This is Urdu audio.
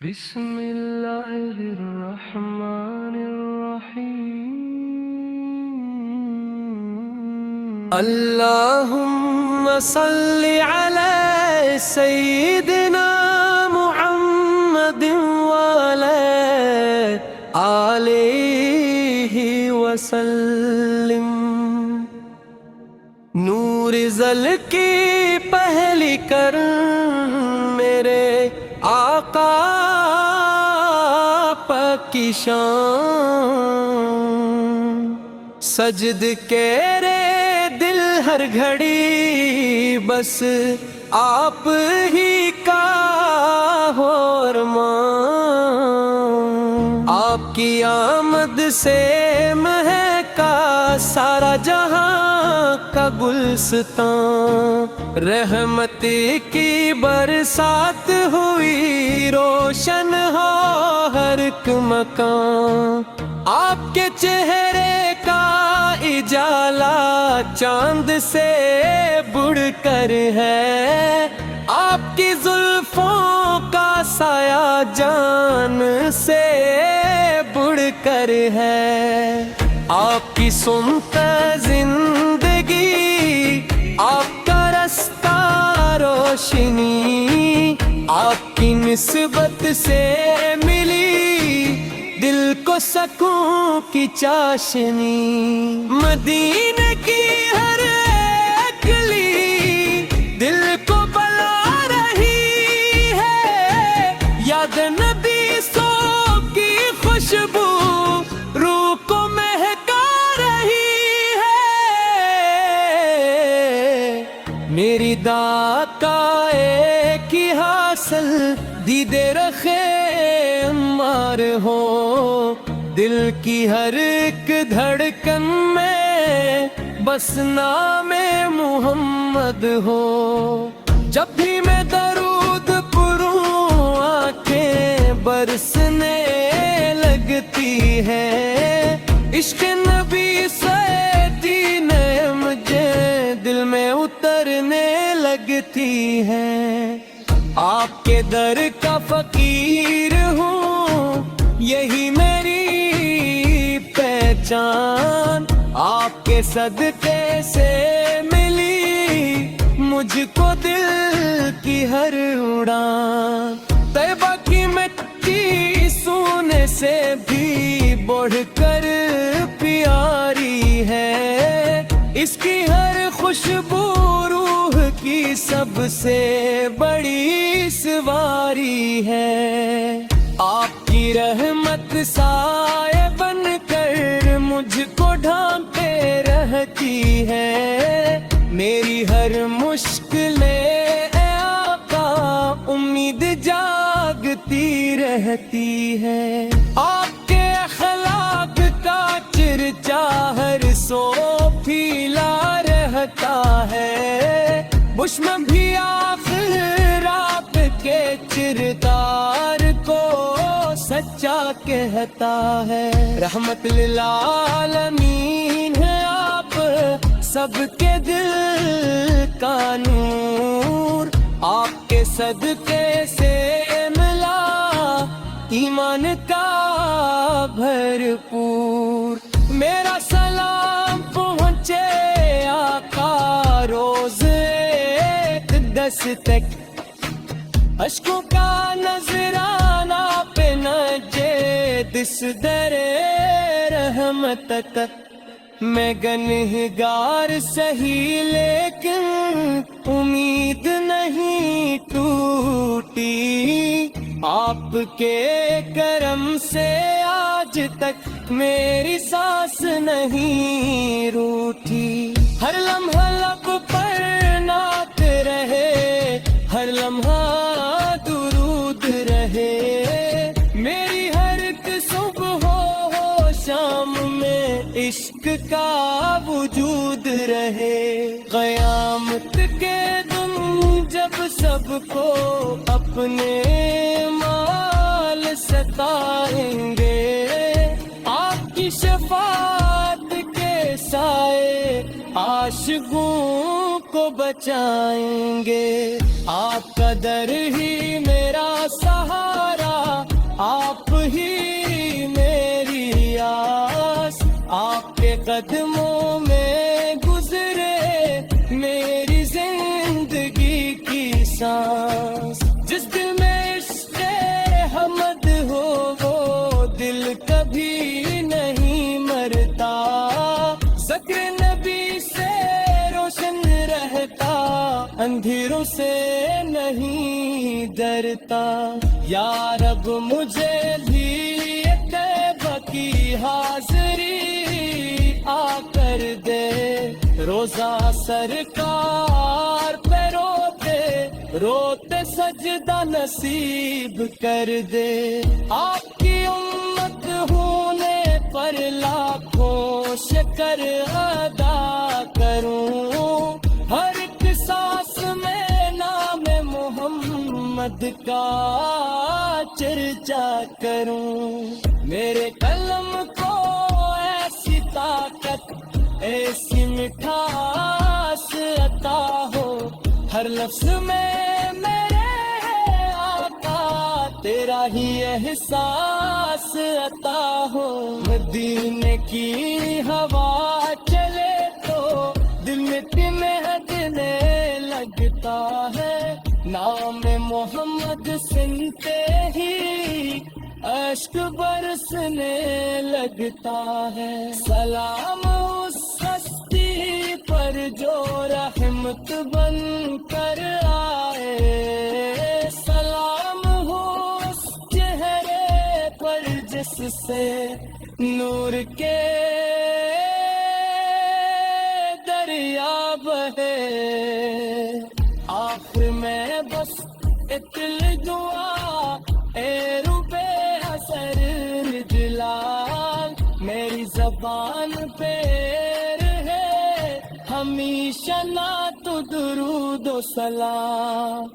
بسم اللہ الرحمن الرحیم اللہم صلی علی سیدنا محمد وعلی آلہ وسلم۔ نور زل کی پہلی کرن میرے آقا کی شان، سجد کے رے دل ہر گھڑی بس آپ ہی کا ہو ارمان۔ آپ کی آمد سے مہکا سارا جہاں کا گلستان، رحمت کی برسات ہوئی روشن ہو ہر ایک مکان۔ آپ کے چہرے کا اجالا چاند سے بڑھ کر ہے، آپ کی زلفوں کا سایہ جان سے بڑھ کر ہے۔ آپ کی سنتا زندگی، آپ کا رستہ روشنی، آپ کی نسبت سے ملی دل کو سکون کی چاشنی۔ مدینے کی ہر ایک گلی دل کو بلا رہی ہے، یاد نبی سو کی خوشبو روح کو مہکا رہی ہے۔ میری داتا ایک ہی حاصل دیدے رکھے عمار ہو، دل کی ہر ایک دھڑکن میں بس نام محمد ہو۔ جب بھی میں درود پڑھوں آنکھیں برسنے لگتی ہے، عشق نبی سے دین مجھے دل میں اترنے لگتی ہے۔ آپ کے در کا فقیر ہوں، یہی میری پہچان، آپ کے صدقے سے ملی مجھ کو دل کی ہر اڑان۔ طیبہ کی مٹی سونے سے بھی بڑھ کر پیاری ہے، اس کی ہر خوشبو روح کی سب سے بڑی سواری ہے۔ آپ کی رحمت سائے بن کر مجھ کو ڈھانپے رہتی ہے، میری ہر مشکلیں اے آقا امید جاگتی رہتی ہے۔ آپ کے اخلاق کا چرچا ہر سو پھیلا رہتا ہے، بش میں بھی آخر آپ کے کردار کو سچا کہتا ہے۔ رحمت للعالمین ہے آپ، سب کے دل کا نور، آپ کے صدقے سے ملا ایمان کا بھرپور۔ میرا سلام پہنچے آقا روز اقدس تک، اشکوں کا نذرانہ پہ نجے دس در رحمت تک۔ میں گنہگار سہی لیکن امید نہیں ٹوٹی، آپ کے کرم سے آج تک میری سانس نہیں روٹھی۔ ہر لمحہ لب پر نعت رہے، ہر لمحہ درود رہے، میری ہر ایک صبح ہو شام میں عشق کا وجود رہے۔ قیامت کے دن جب سب کو اپنے مال ستائیں گے، آپ کی شفاعت کے سائے عاشقوں کو بچائیں گے. آپ کا در ہی میرا سہارا, آپ ہی میری آس, آپ کے قدموں میں گزرے میری زندگی کی سانس. جس دل میں عشق حمد ہو وہ دل کبھی نہیں مرتا, ذکر نبی سے روشن رہتا, اندھیروں سے نہیں ڈرتا. یا رب مجھے بھی طیبہ کی حاضری آ کر دے, روزہ سرکار پہ روتے روتے سجدہ نصیب کر دے. آپ کی امت ہونے پر لاکھوں شکر ادا کروں, ہر ایک سانس میں نام محمد کا چرچا کروں. میرے قلم کو ایسی طاقت ایسی مٹھاس عطا ہو, ہر لفظ میں میرے آقا تیرا ہی احساس عطا ہو. مدینے کی ہوا چلے تو دل میں مہکنے لگتا ہے, نام محمد سنتے ہی اشک برسنے لگتا ہے. سلام اس ہستی پر جو رحمت بن کر آئے, سلام ہو اس چہرے پر جس سے نور کے دریا بہے. آخر میں بس اتل دعا اے روبے حسر جلال, میری زبان پہ رہے ہمیشہ نعت و درود و سلام.